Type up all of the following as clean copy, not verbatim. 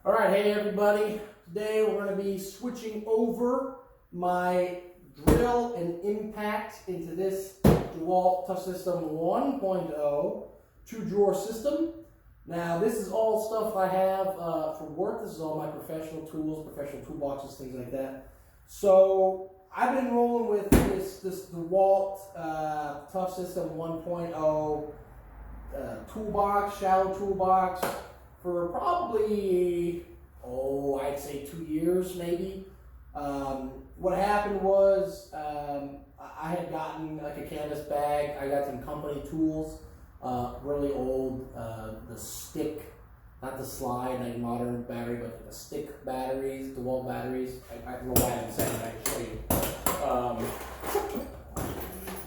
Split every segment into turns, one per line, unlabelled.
All right, hey everybody. Today we're going to be switching over my drill and impact into this DeWalt Touch System 1.0 two-drawer system. Now this is all stuff I have for work. This is all my professional tools, professional toolboxes, things like that. So I've been rolling with this DeWalt Touch System 1.0 toolbox, shallow toolbox, for probably, I'd say 2 years maybe. What happened was I had gotten like a canvas bag. I got some company tools, really old, the stick, not the slide like modern battery, but the stick batteries, DeWalt batteries. I don't know why I'm saying that, I can show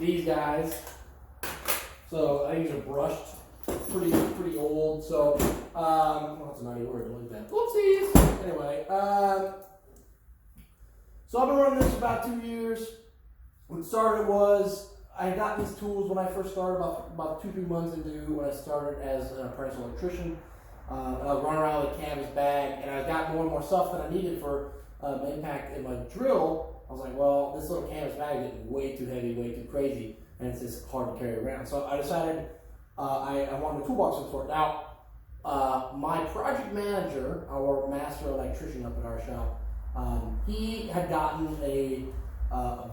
you. These guys. So I think these are brushed. Pretty old, so that's a naughty word, don't like that. Whoopsies! Anyway, so I've been running this for about 2 years. What started was, I got these tools when I first started, about 2-3 months into when I started as an apprentice electrician. And I was running around with a canvas bag, and I got more and more stuff that I needed for impact in my drill. I was like, well, this little canvas bag is getting way too heavy, way too crazy, and it's just hard to carry around. So I decided I wanted a toolbox of sort. Now, my project manager, our master electrician up at our shop, he had gotten a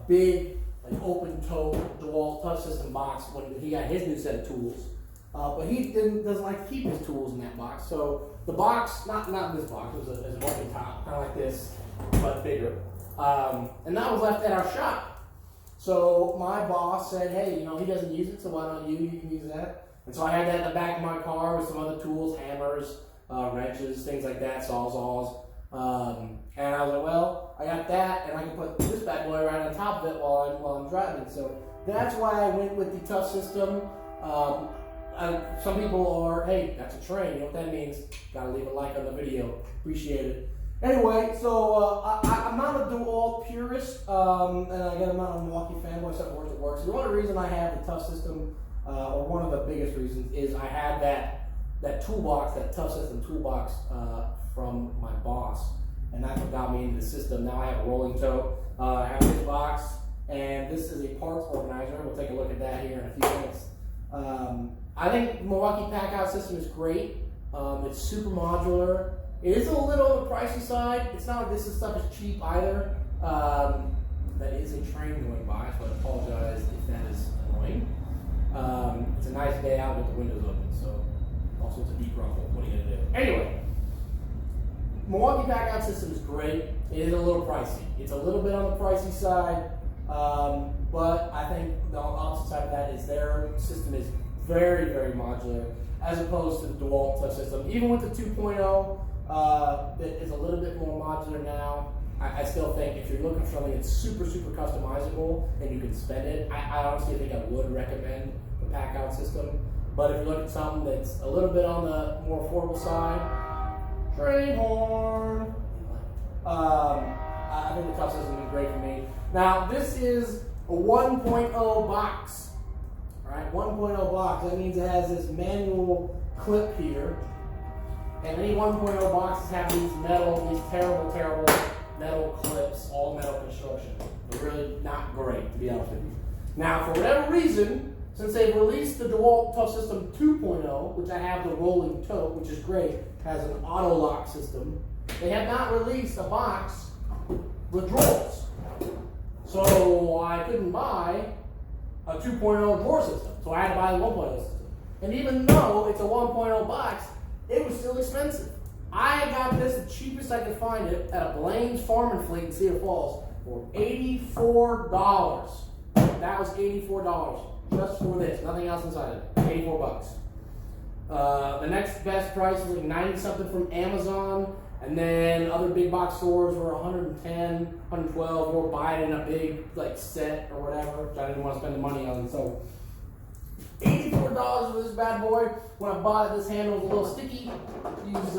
big, like open-toe DeWalt Touch System box when he got his new set of tools. But he doesn't like to keep his tools in that box. So the box, not this box, it was an open top, kind of like this, but bigger. And that was left at our shop. So my boss said, hey, he doesn't use it, so why don't you can use that. And so I had that in the back of my car with some other tools, hammers, wrenches, things like that, sawzalls. And I was like, well, I got that, and I can put this bad boy right on top of it while I'm driving. So that's why I went with the Touch System. Some people are, hey, that's a train. You know what that means? Gotta leave a like on the video. Appreciate it. Anyway, so I'm not a DeWalt purist, and again, I'm not a Milwaukee fanboy, except for it works. The only reason I have the Touch System, or one of the biggest reasons, is I had that toolbox, that Touch System toolbox from my boss, and that's what got me into the system. Now I have a rolling toe. I have this box, and this is a parts organizer. We'll take a look at that here in a few minutes. I think the Milwaukee pack-out system is great. It's super modular. It is a little on the pricey side. It's not like this stuff is cheap either. That is a train going by, so I apologize if that is annoying. It's a nice day out with the windows open, so also it's a deep rumble. What are you gonna do? Anyway, Milwaukee pack-out system is great. It is a little pricey. It's a little bit on the pricey side, but I think the opposite side of that is their system is very, very modular, as opposed to the DeWalt Touch System. Even with the 2.0, that is a little bit more modular now. I still think if you're looking for something that's super, super customizable and you can spend it, I honestly think I would recommend the pack-out system. But if you're looking for something that's a little bit on the more affordable side, train horn. I think the Touch System is great for me. Now, this is a 1.0 box. All right, 1.0 box. That means it has this manual clip here. And any 1.0 boxes have these terrible, terrible metal clips, all metal construction. They're really not great, to be honest with you. Now, for whatever reason, since they've released the DeWalt Touch System 2.0, which I have the rolling toe, which is great, has an auto lock system, they have not released a box with drawers. So I couldn't buy a 2.0 drawer system, so I had to buy the 1.0 system. And even though it's a 1.0 box, it was still expensive. I got this the cheapest I could find it at a Blaine's Farm and Fleet in Cedar Falls for $84. That was $84 just for this, nothing else inside it. 84 bucks. The next best price was like 90 something from Amazon, and then other big box stores were 110, 112, or buy it in a big like set or whatever, which I didn't want to spend the money on. So $84 for this bad boy. When I bought it, this handle was a little sticky. Use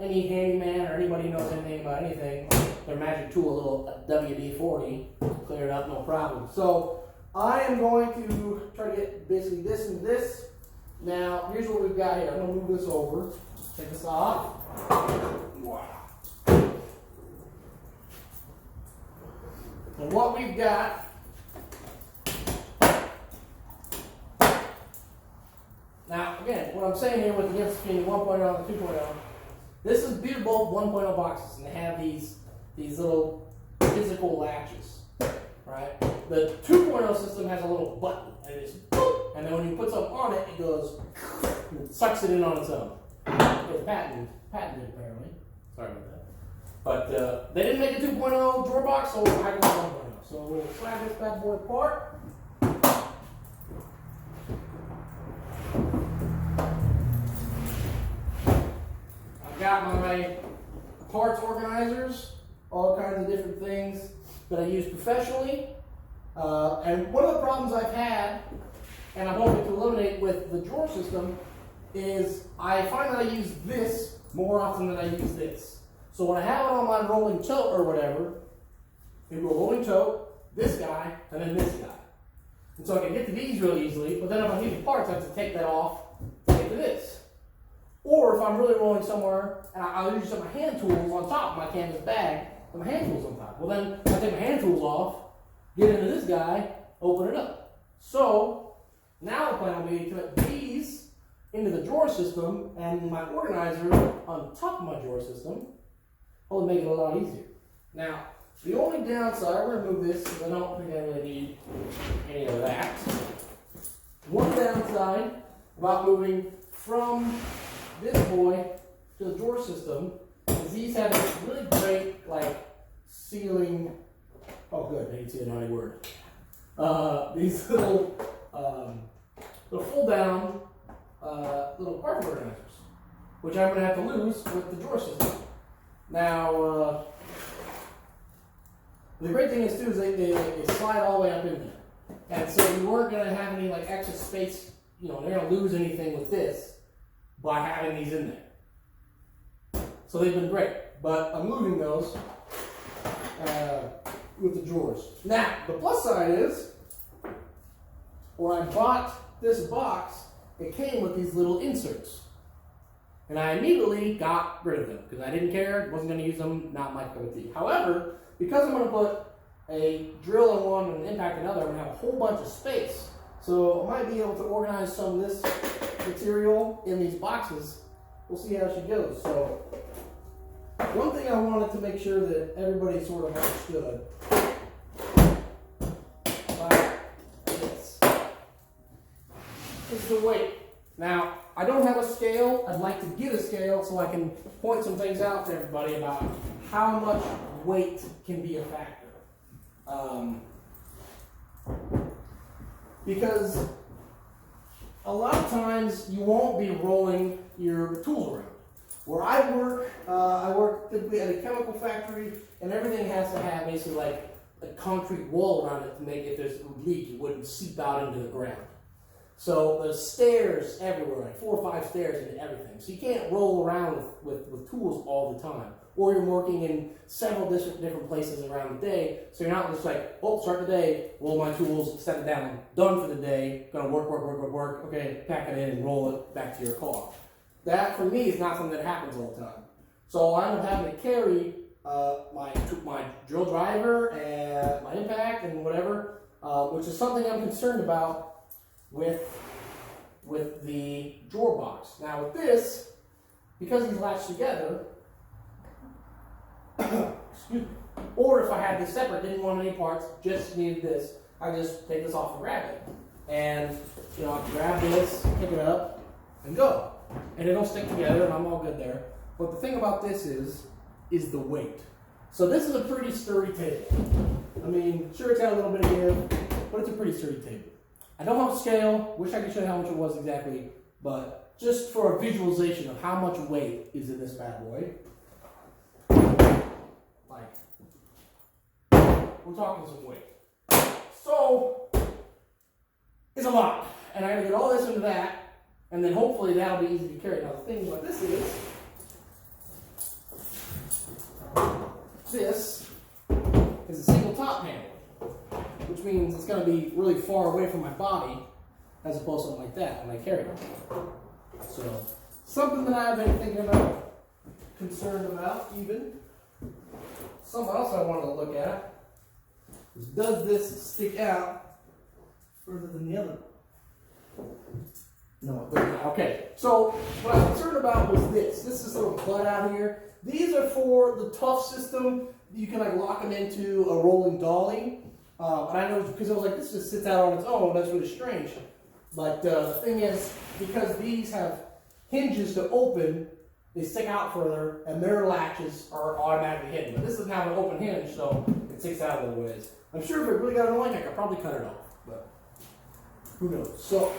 any handyman or anybody who knows anything about anything, their magic tool, a little WD-40, clear it up, no problem. So I am going to try to get basically this and this. Now, here's what we've got here. I'm going to move this over. Take this off. Wow. And what we've got now, again, what I'm saying here with the difference between 1.0 and 2.0, this is DeWalt 1.0 boxes, and they have these little physical latches, right? The 2.0 system has a little button, and it's boop, and then when you put something on it, it goes, it sucks it in on its own. It's patented apparently. Sorry about that. But they didn't make a 2.0 drawer box, so I got 1.0. So we'll slide this bad boy apart. I've got my parts organizers, all kinds of different things that I use professionally. And one of the problems I've had, and I'm hoping to eliminate with the drawer system, is I find that I use this more often than I use this. So when I have it on my rolling tote or whatever, we do a rolling tote, this guy, and then this guy. And so I can get to these really easily, but then if I need the parts, I have to take that off to get to this. Or if I'm really rolling somewhere, and I'll usually set my hand tools on top of my canvas bag, and my hand tools on top. Well then, I take my hand tools off, get into this guy, open it up. So, now the plan will be to put these into the drawer system, and my organizer on top of my drawer system will make it a lot easier. Now, the only downside, we're going to move this because I don't think I really need any of that. One downside about moving from this boy to the drawer system is these have this really great, like, sealing. Oh, good, I can see a naughty word. These little fold down little part organizers, which I'm going to have to lose with the drawer system. Now, the great thing is too is they slide all the way up in there, and so you weren't going to have any like extra space. You know, they're going to lose anything with this by having these in there. So they've been great, but I'm moving those with the drawers. Now, the plus side is, when I bought this box, it came with these little inserts. And I immediately got rid of them because I didn't care, wasn't going to use them, not my cup of tea. However, because I'm going to put a drill in one and an impact in another, I'm going to have a whole bunch of space. So I might be able to organize some of this material in these boxes. We'll see how she goes. So one thing I wanted to make sure that everybody sort of understood about this is the weight. Now, I don't have a scale. I'd like to get a scale so I can point some things out to everybody about how much weight can be a factor. Because a lot of times you won't be rolling your tools around. Where I work typically at a chemical factory, and everything has to have basically like a concrete wall around it to make if there's a leak, it wouldn't seep out into the ground. So there's stairs everywhere, like 4 or 5 stairs into everything. So you can't roll around with tools all the time. Or you're working in several different places around the day, so you're not just like, oh, start the day, roll my tools, set it down, done for the day, gonna work, okay, pack it in and roll it back to your car. That, for me, is not something that happens all the time. So I end up having to carry my drill driver and my impact and whatever, which is something I'm concerned about with the drawer box. Now with this, because these latch together, excuse me, or if I had this separate, didn't want any parts, just needed this, I just take this off and grab it. And, you know, I can grab this, pick it up, and go. And it'll stick together, and I'm all good there. But the thing about this is the weight. So this is a pretty sturdy table. I mean, sure, it's got a little bit of give, but it's a pretty sturdy table. I don't have a scale. Wish I could show you how much it was exactly, but just for a visualization of how much weight is in this bad boy. Like, we're talking some weight. So, it's a lot. And I gotta get all this into that, and then hopefully that'll be easy to carry. Now the thing about this is a single top handle, which means it's gonna be really far away from my body as opposed to something like that when I carry it. So, something that I've been thinking about concerned about even. Something else I wanted to look at is, does this stick out further than the other? No, it doesn't. Okay, so what I was concerned about was this. This is little butt out here. These are for the tough system. You can like lock them into a rolling dolly. And I know because I was like, this just sits out on its own. That's really strange. But the thing is, because these have hinges to open, they stick out further, and their latches are automatically hidden. But this doesn't have an open hinge, so it sticks out a little ways. I'm sure if it really got annoying, I could probably cut it off, but who knows. So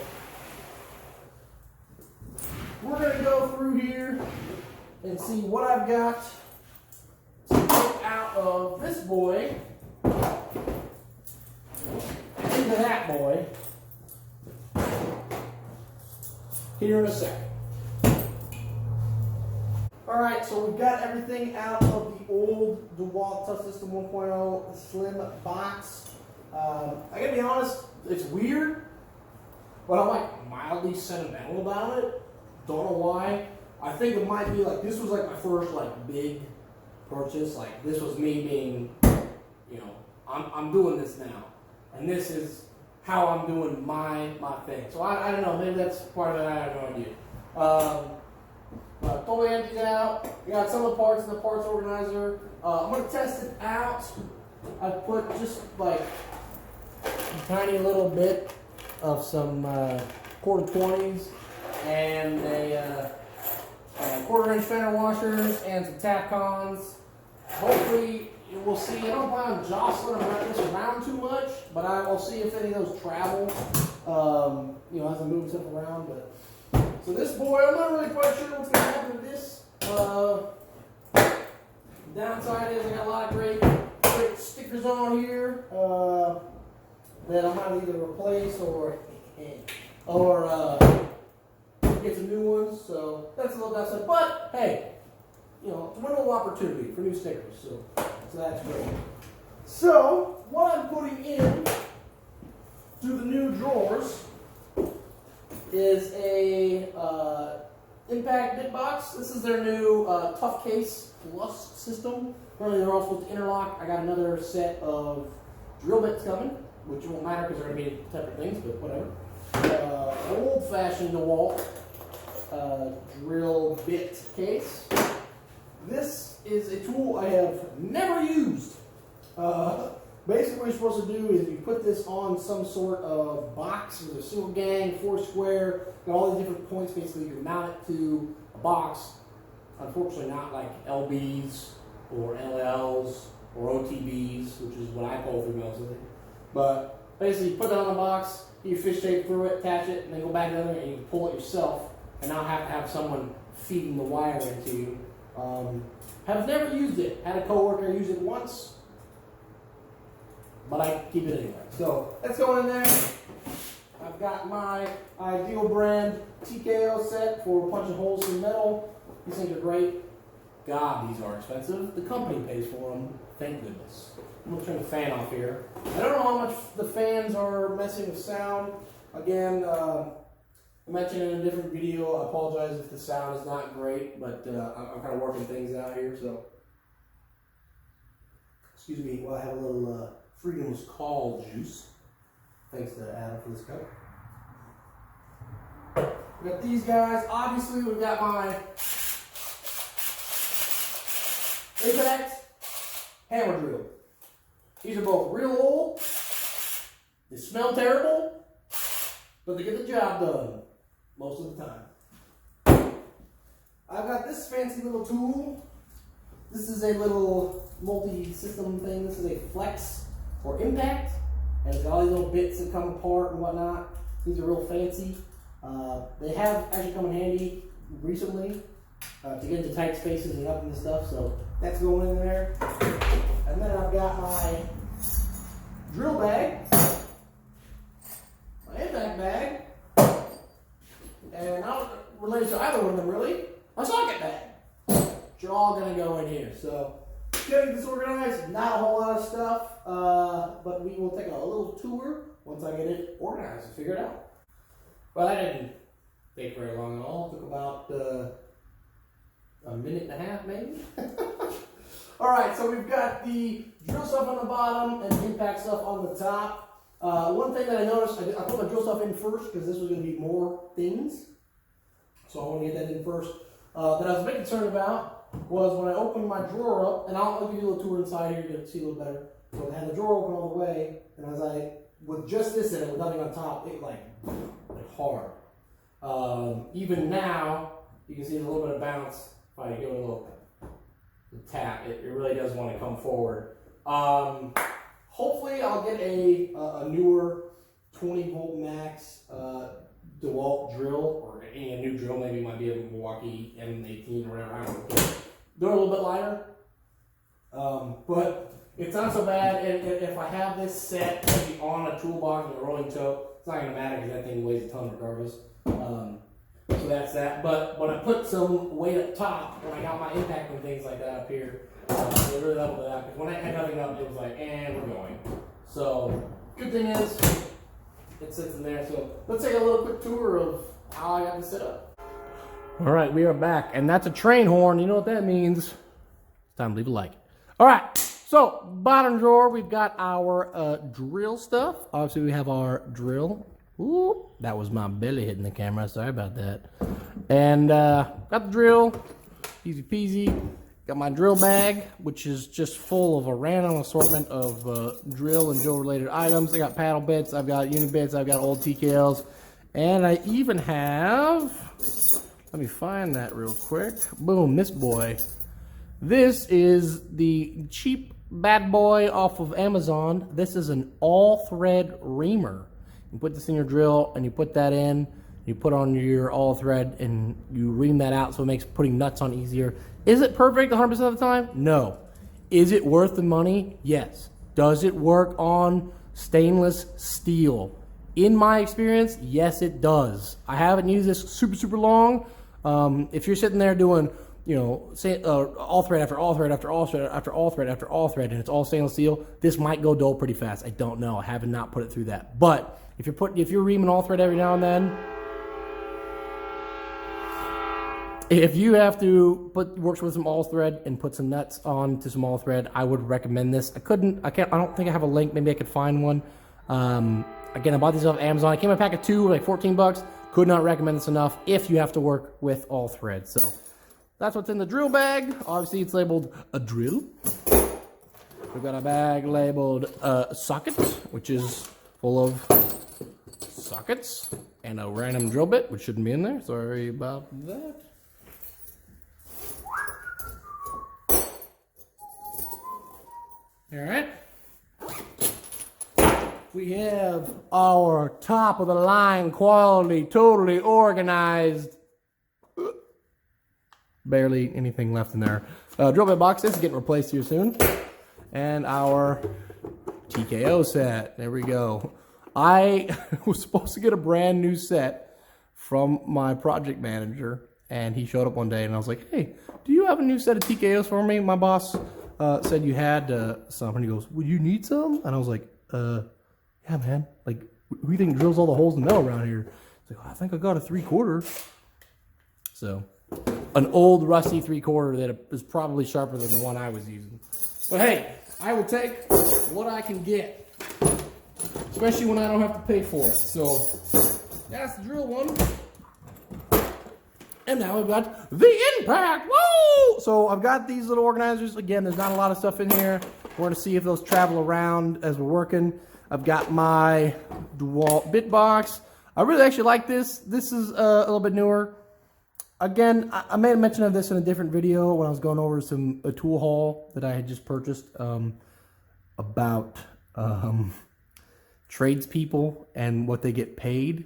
we're going to go through here and see what I've got to get out of this boy and into that boy here in a second. Alright, so we've got everything out of the old DeWalt Tough System 1.0 Slim box. I gotta be honest, it's weird, but I'm like mildly sentimental about it. Don't know why. I think it might be like, this was like my first like big purchase. Like this was me being, you know, I'm doing this now. And this is how I'm doing my thing. So I don't know, maybe that's part of it, I have no idea. Totally emptied out. We got some of the parts in the parts organizer. I'm going to test it out. I put just like a tiny little bit of some quarter 20s and a quarter-inch fender washers and some Tapcons. Hopefully, we'll see. I don't plan on jostling this around too much, but I will see if any of those travel. You know, as I move stuff around. But so this boy, I'm not really quite sure what's going to happen with this. Downside is I got a lot of great stickers on here that I might either replace or get some new ones. So that's a little downside. But hey, you know, it's a window of opportunity for new stickers. So that's great. So what I'm putting in to the new drawers is a Impact bit box. This is their new Tough Case Plus system. Apparently they're all supposed to interlock. I got another set of drill bits coming, which won't matter because they're going to be separate things, but whatever. Old-fashioned DeWalt drill bit case. This is a tool I have never used. Basically what you're supposed to do is you put this on some sort of box with a single gang, 4 square, got all these different points. Basically you mount it to a box. Unfortunately not like LBs or LLs or OTBs, which is what I pull through mostly. But basically you put that on the box, you fish tape through it, attach it, and then go back in there and you can pull it yourself and not have to have someone feeding the wire into you. Have never used it. Had a coworker use it once, but I keep it anyway. So that's going in there. I've got my Ideal brand TKO set for punching holes in metal. These things are great. God, these are expensive. The company pays for them. Thank goodness. I'm going to turn the fan off here. I don't know how much the fans are messing with sound. Again, I mentioned in a different video, I apologize if the sound is not great, but I'm kind of working things out here, so excuse me while I have a little Freedom's Call juice. Thanks to Adam for this cup. We got these guys. Obviously, we've got my Impact hammer drill. These are both real old. They smell terrible, but they get the job done most of the time. I've got this fancy little tool. This is a little multi-system thing. This is a flex for impact, and it's got all these little bits that come apart and whatnot. These are real fancy. They have actually come in handy recently to get into tight spaces and up into stuff, so that's going in there. And then I've got my drill bag, my impact bag, and not related to either one of them really, my socket bag, which are all going to go in here. So, getting this organized, not a whole lot of stuff, but we will take a little tour once I get it organized and figure it out. Well, that didn't take very long at all. It took about a minute and a half, maybe. All right, so we've got the drill stuff on the bottom and the impact stuff on the top. One thing that I noticed, I put my drill stuff in first because this was going to be more things. So I want to get that in first. That I was a bit concerned about was when I opened my drawer up, and I'll give you a little tour inside here, you can see a little better. So I had the drawer open all the way, and as with just this in it, with nothing on top, it like hard. Even now, you can see there's a little bit of bounce. If I give it a little tap, it really does want to come forward. Hopefully I'll get a newer 20 volt max DeWalt drill, or any new drill. Maybe it might be a Milwaukee M18 or whatever, I don't know. Do it a little bit lighter, but it's not so bad. If I have this set maybe on a toolbox with a rolling tote, it's not going to matter because that thing weighs a ton regardless. So that's that. But when I put some weight up top, when I got my impact and things like that up here, it really leveled it out. Because when I had nothing up, it was like, and we're going. So good thing is, it sits in there. So let's take a little quick tour of how I got this set up. All right, we are back, and that's a train horn. You know what that means? It's time to leave a like. All right, so bottom drawer, we've got our drill stuff. Obviously, we have our drill. Ooh, that was my belly hitting the camera. Sorry about that. And got the drill, easy peasy. Got my drill bag, which is just full of a random assortment of drill and drill related items. I got paddle bits, I've got unit bits, I've got old TKLs, and I even have, let me find that real quick. Boom, this boy. This is the cheap bad boy off of Amazon. This is an all thread reamer. You put this in your drill and you put that in, you put on your all thread and you ream that out so it makes putting nuts on easier. Is it perfect 100% of the time? No. Is it worth the money? Yes. Does it work on stainless steel? In my experience, yes it does. I haven't used this super long. If you're sitting there doing, you know, say all thread after all thread after all thread after all thread after all thread, and it's all stainless steel, this might go dull pretty fast. I don't know. I have not put it through that. But if you're reaming all thread every now and then, if you have to work with some all thread and put some nuts on to some all thread, I would recommend this. I don't think I have a link. Maybe I could find one. Again, I bought these off Amazon. It came in a pack of 2, like 14 bucks. Could not recommend this enough if you have to work with all thread. So that's what's in the drill bag. Obviously, it's labeled a drill. We've got a bag labeled socket, which is full of sockets, and a random drill bit, which shouldn't be in there. Sorry about that. All right. We have our top of the line quality, totally organized. Barely anything left in there. Drill bit box. This is getting replaced here soon. And our TKO set. There we go. I was supposed to get a brand new set from my project manager, and he showed up one day, and I was like, "Hey, do you have a new set of TKOs for me?" My boss said you had some, and he goes, "Would you need some?" And I was like, "Yeah, man. Like, who do you think drills all the holes in the metal around here?" He's like, "I think I got a 3/4." So, an old rusty 3/4 that is probably sharper than the one I was using. But hey, I will take what I can get, especially when I don't have to pay for it. So that's the drill one. And now we've got the impact. Woo! So I've got these little organizers. Again, there's not a lot of stuff in here. We're going to see if those travel around as we're working. I've got my DeWalt bit box. I really actually like this. This is a little bit newer. Again, I made a mention of this in a different video when I was going over a tool haul that I had just purchased about tradespeople and what they get paid.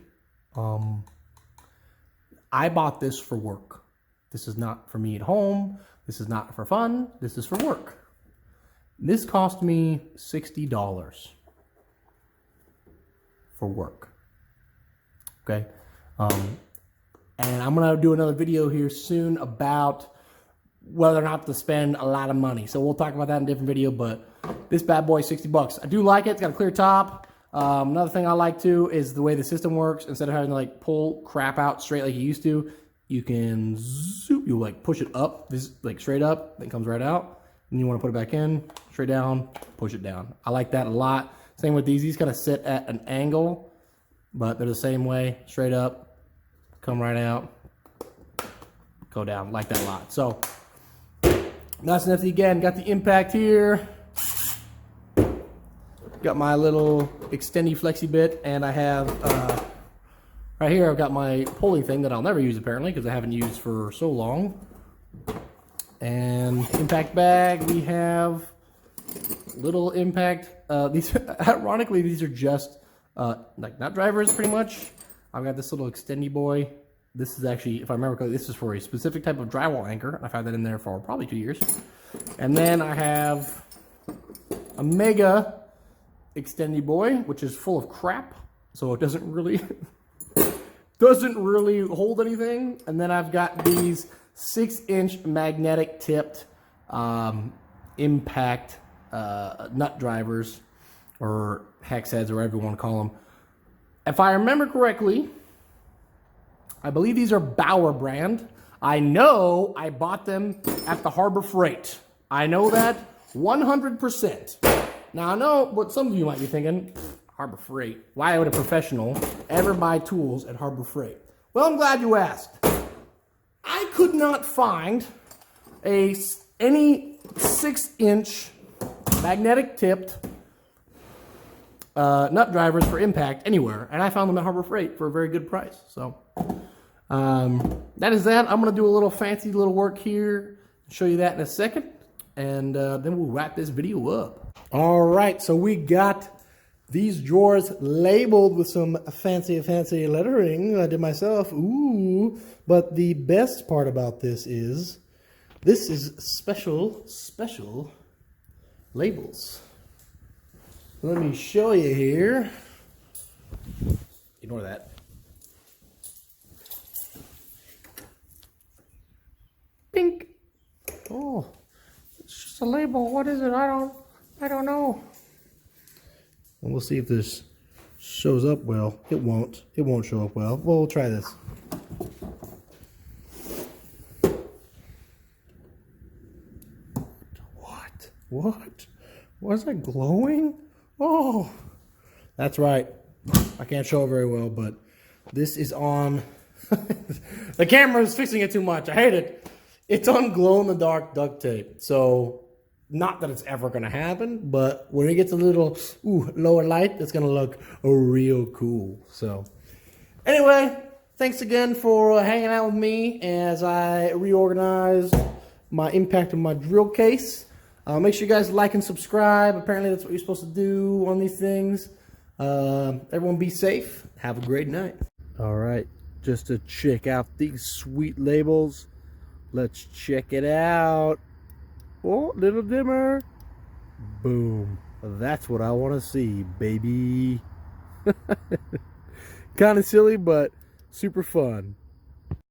I bought this for work. This is not for me at home. This is not for fun. This is for work. This cost me $60 for work. Okay. And I'm going to do another video here soon about whether or not to spend a lot of money. So we'll talk about that in a different video, but this bad boy is $60. I do like it. It's got a clear top. Another thing I like too is the way the system works. Instead of having to like pull crap out straight like you used to, you can zoom, you like push it up, this like straight up, then comes right out. And you want to put it back in, straight down, push it down. I like that a lot. Same with these kind of sit at an angle, but they're the same way, straight up, come right out, go down, like that a lot. So, nice and nifty again, got the impact here. Got my little extendy flexi bit, and I have, right here I've got my pulley thing that I'll never use apparently, because I haven't used for so long. And impact bag, we have little impact. These, ironically, these are just like nut drivers pretty much. I've got this little extendy boy. This is actually, if I remember correctly, this is for a specific type of drywall anchor. I've had that in there for probably 2 years. And then I have a mega extendy boy, which is full of crap, so it doesn't really hold anything. And then I've got these 6-inch magnetic tipped impact nut drivers, or hex heads, or whatever you want to call them. If I remember correctly, I believe these are Bauer brand. I know I bought them at the Harbor Freight. I know that 100%. Now I know what some of you might be thinking, Harbor Freight. Why would a professional ever buy tools at Harbor Freight? Well, I'm glad you asked. I could not find any 6-inch magnetic tipped nut drivers for impact anywhere, and I found them at Harbor Freight for a very good price. So that is that. I'm going to do a little fancy little work here, show you that in a second, and then we'll wrap this video up. All right, so we got these drawers labeled with some fancy lettering I did myself. Ooh, but the best part about this is special labels. Let me show you here. Ignore that. Pink. Oh, it's just a label. What is it? I don't know. And we'll see if this shows up well. It won't. It won't show up well. Well, we'll try this. What? Was that glowing? Oh, that's right. I can't show it very well, but this is on. The camera is fixing it too much. I hate it. It's on glow-in-the-dark duct tape. So, not that it's ever going to happen, but when it gets a little lower light, it's going to look real cool. So, anyway, thanks again for hanging out with me as I reorganize my impact of my drill case. Make sure you guys like and subscribe. Apparently that's what you're supposed to do on these things. Everyone be safe. Have a great night. All right, just to check out these sweet labels. Let's check it out. Oh, little dimmer. Boom. That's what I want to see, baby. Kind of silly, but super fun.